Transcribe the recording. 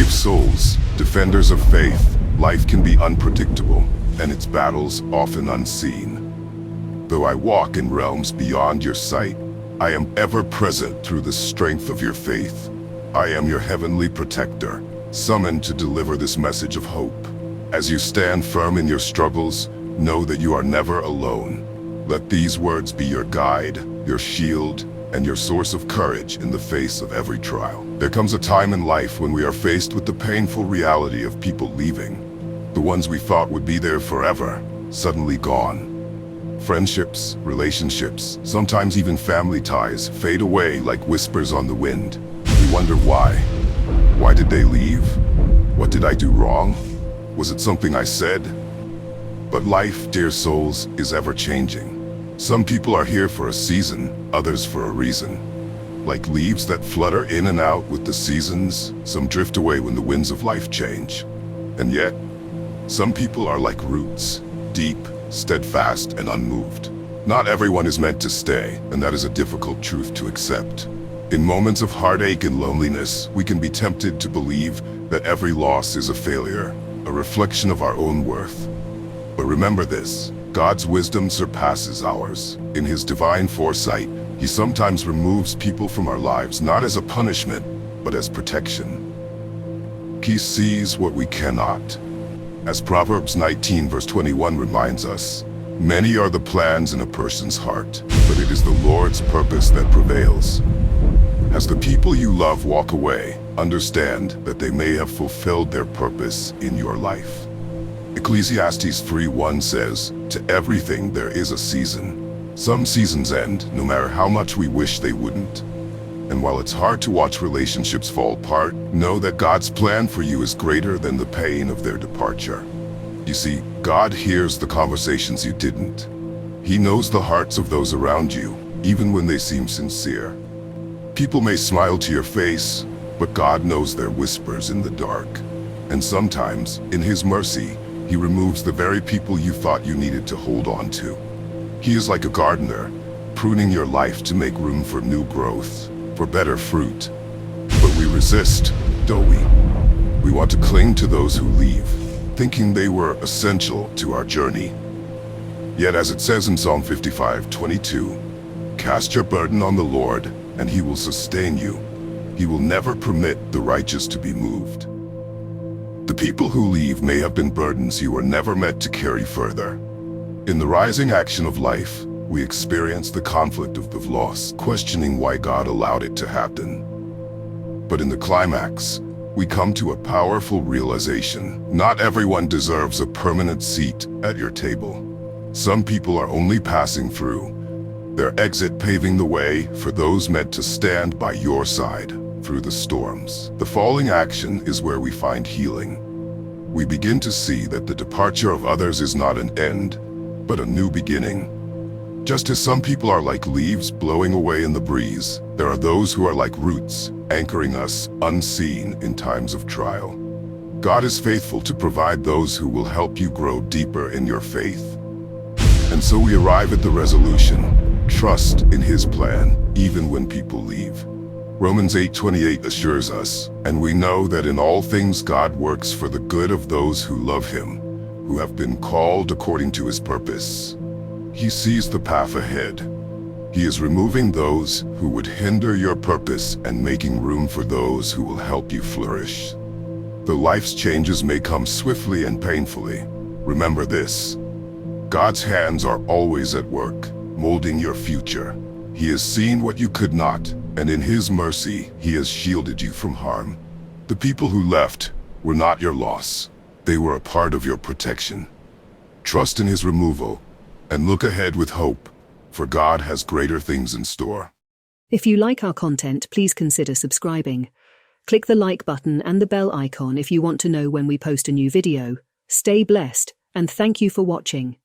brave souls, defenders of faith, life can be unpredictable, and its battles often unseen. Though I walk in realms beyond your sight, I am ever present through the strength of your faith. I am your heavenly protector, summoned to deliver this message of hope. As you stand firm in your struggles, know that you are never alone. Let these words be your guide, your shield, and your source of courage in the face of every trial. There comes a time in life when we are faced with the painful reality of people leaving. The ones we thought would be there forever, suddenly gone. Friendships, relationships, sometimes even family ties fade away like whispers on the wind. We wonder why. Why did they leave? What did I do wrong? Was it something I said? But life, dear souls, is ever changing. Some people are here for a season, others for a reason. Like leaves that flutter in and out with the seasons, some drift away when the winds of life change. And yet, some people are like roots, deep, steadfast, and unmoved. Not everyone is meant to stay, and that is a difficult truth to accept. In moments of heartache and loneliness, we can be tempted to believe that every loss is a failure, a reflection of our own worth. But remember this, God's wisdom surpasses ours. In His divine foresight, He sometimes removes people from our lives not as a punishment, but as protection. He sees what we cannot. As Proverbs 19 verse 21 reminds us, many are the plans in a person's heart, but it is the Lord's purpose that prevails. As the people you love walk away, understand that they may have fulfilled their purpose in your life. Ecclesiastes 3:1 says, "To everything there is a season." Some seasons end, no matter how much we wish they wouldn't. And while it's hard to watch relationships fall apart, know that God's plan for you is greater than the pain of their departure. You see, God hears the conversations you didn't. He knows the hearts of those around you, even when they seem sincere. People may smile to your face, but God knows their whispers in the dark. And sometimes, in His mercy, He removes the very people you thought you needed to hold on to. He is like a gardener, pruning your life to make room for new growth, for better fruit. But we resist, don't we? We want to cling to those who leave, thinking they were essential to our journey. Yet as it says in Psalm 55:22, "Cast your burden on the Lord, and He will sustain you. He will never permit the righteous to be moved." The people who leave may have been burdens you were never meant to carry further. In the rising action of life, we experience the conflict of the loss, questioning why God allowed it to happen. But in the climax, we come to a powerful realization. Not everyone deserves a permanent seat at your table. Some people are only passing through, their exit paving the way for those meant to stand by your side through the storms. The falling action is where we find healing. We begin to see that the departure of others is not an end, but a new beginning. Just as some people are like leaves blowing away in the breeze, there are those who are like roots, anchoring us unseen in times of trial. God is faithful to provide those who will help you grow deeper in your faith. And so we arrive at the resolution: trust in His plan, even when people leave. Romans 8:28 assures us, "And we know that in all things God works for the good of those who love Him, who have been called according to His purpose." He sees the path ahead. He is removing those who would hinder your purpose and making room for those who will help you flourish. Though life's changes may come swiftly and painfully, remember this: God's hands are always at work, molding your future. He has seen what you could not, and in His mercy, He has shielded you from harm. The people who left were not your loss. They were a part of your protection. Trust in His removal, and look ahead with hope, for God has greater things in store. If you like our content, please consider subscribing. Click the like button and the bell icon if you want to know when we post a new video. Stay blessed, and thank you for watching.